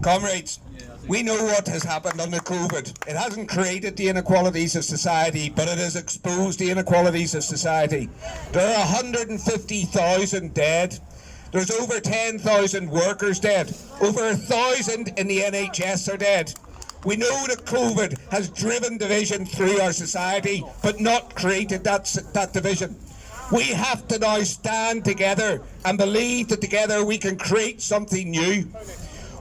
Comrades, we know what has happened under COVID. It hasn't created the inequalities of society, but it has exposed the inequalities of society. There are 150,000 dead. There's over 10,000 workers dead. Over 1,000 in the NHS are dead. We know that COVID has driven division through our society, but not created that division. We have to now stand together and believe that together we can create something new.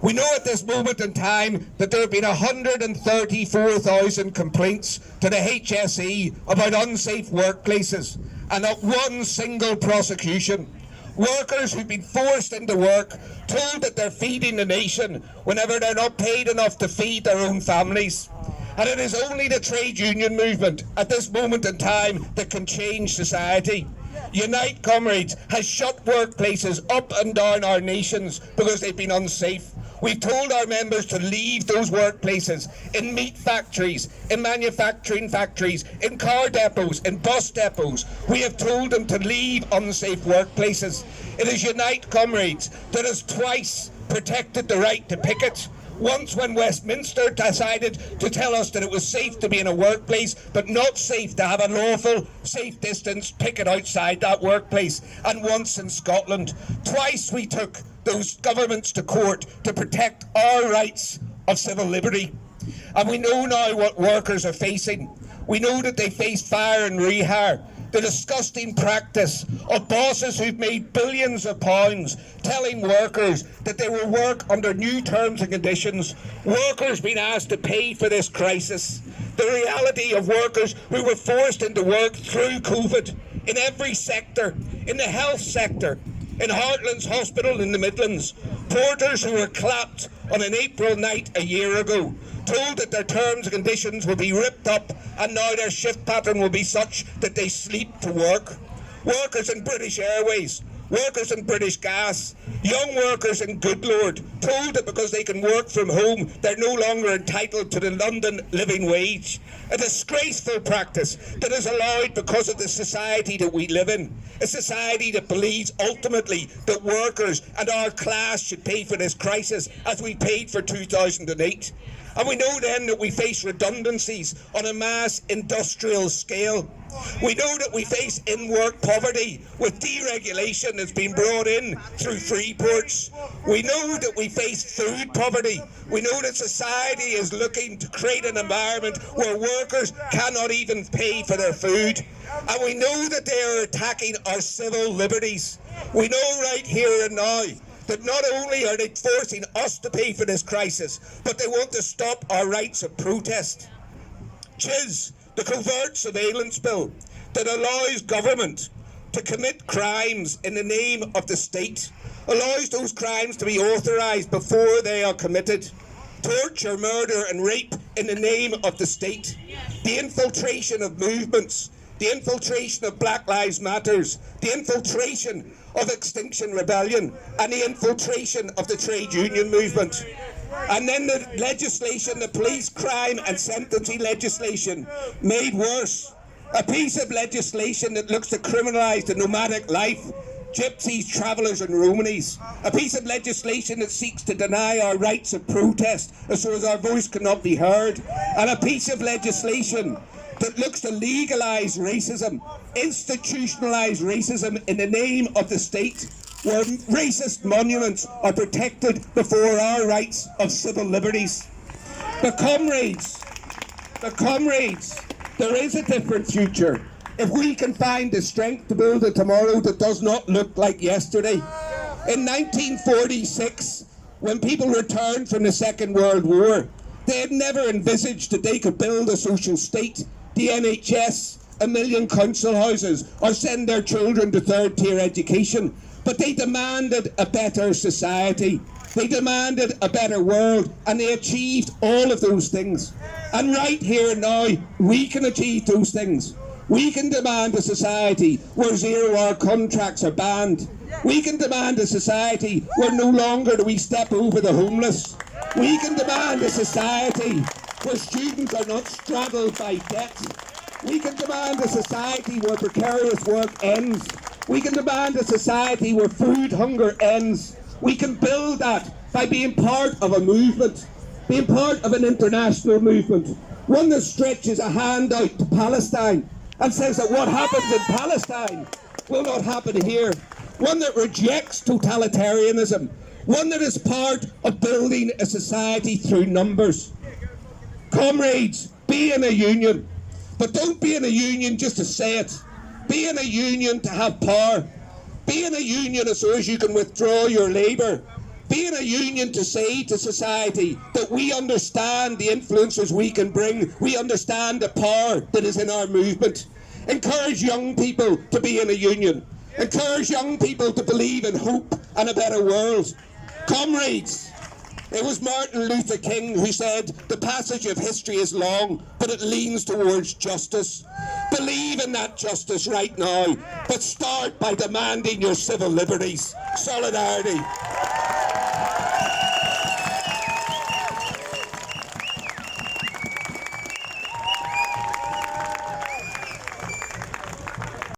We know at this moment in time that there have been 134,000 complaints to the HSE about unsafe workplaces, and not one single prosecution. Workers who've been forced into work, told that they're feeding the nation whenever they're not paid enough to feed their own families. And it is only the trade union movement at this moment in time that can change society. Unite, comrades, has shut workplaces up and down our nations because they've been unsafe. We've told our members to leave those workplaces in meat factories, in manufacturing factories, in car depots, in bus depots. We have told them to leave unsafe workplaces. It is Unite, comrades, that has twice protected the right to picket. Once when Westminster decided to tell us that it was safe to be in a workplace, but not safe to have a lawful, safe distance picket outside that workplace. And once in Scotland. Twice we took those governments to court to protect our rights of civil liberty. And we know now what workers are facing. We know that they face fire and rehire. The disgusting practice of bosses who've made billions of pounds telling workers that they will work under new terms and conditions. Workers being asked to pay for this crisis. The reality of workers who were forced into work through COVID in every sector, in the health sector, in Heartlands Hospital in the Midlands. Porters who were clapped on an April night a year ago, told that their terms and conditions will be ripped up and now their shift pattern will be such that they sleep to work. Workers in British Airways, workers in British Gas, young workers in Goodlord, told that because they can work from home, they're no longer entitled to the London living wage. A disgraceful practice that is allowed because of the society that we live in. A society that believes ultimately that workers and our class should pay for this crisis as we paid for 2008. And we know then that we face redundancies on a mass industrial scale. We know that we face in-work poverty with deregulation that's been brought in through free ports. We know that we face food poverty. We know that society is looking to create an environment where workers cannot even pay for their food. And we know that they are attacking our civil liberties. We know right here and now that not only are they forcing us to pay for this crisis, but they want to stop our rights of protest. CHIS, the covert surveillance bill that allows government to commit crimes in the name of the state, allows those crimes to be authorised before they are committed. Torture, murder and rape in the name of the state. The infiltration of movements, the infiltration of Black Lives Matters, the infiltration of Extinction Rebellion, and the infiltration of the trade union movement. And then the legislation, the police crime and sentencing legislation made worse. A piece of legislation that looks to criminalise the nomadic life, gypsies, travellers and Romanies. A piece of legislation that seeks to deny our rights of protest so as our voice cannot be heard. And a piece of legislation that looks to legalise racism, institutionalise racism in the name of the state, where racist monuments are protected before our rights of civil liberties. But comrades, there is a different future if we can find the strength to build a tomorrow that does not look like yesterday. In 1946, when people returned from the Second World War, they had never envisaged that they could build a social state, the NHS, 1 million council houses, or send their children to third-tier education. But they demanded a better society. They demanded a better world, and they achieved all of those things. And right here and now, we can achieve those things. We can demand a society where zero-hour contracts are banned. We can demand a society where no longer do we step over the homeless. We can demand a society where students are not straddled by debt. We can demand a society where precarious work ends. We can demand a society where food hunger ends. We can build that by being part of a movement, being part of an international movement, one that stretches a hand out to Palestine and says that what happens in Palestine will not happen here, one that rejects totalitarianism, one that is part of building a society through numbers. Comrades, be in a union, but don't be in a union just to say it. Be in a union to have power. Be in a union as soon as you can withdraw your labour. Be in a union to say to society that we understand the influences we can bring. We understand the power that is in our movement. Encourage young people to be in a union. Encourage young people to believe in hope and a better world. Comrades, it was Martin Luther King who said, the passage of history is long, but it leans towards justice. Believe in that justice right now, but start by demanding your civil liberties. Solidarity.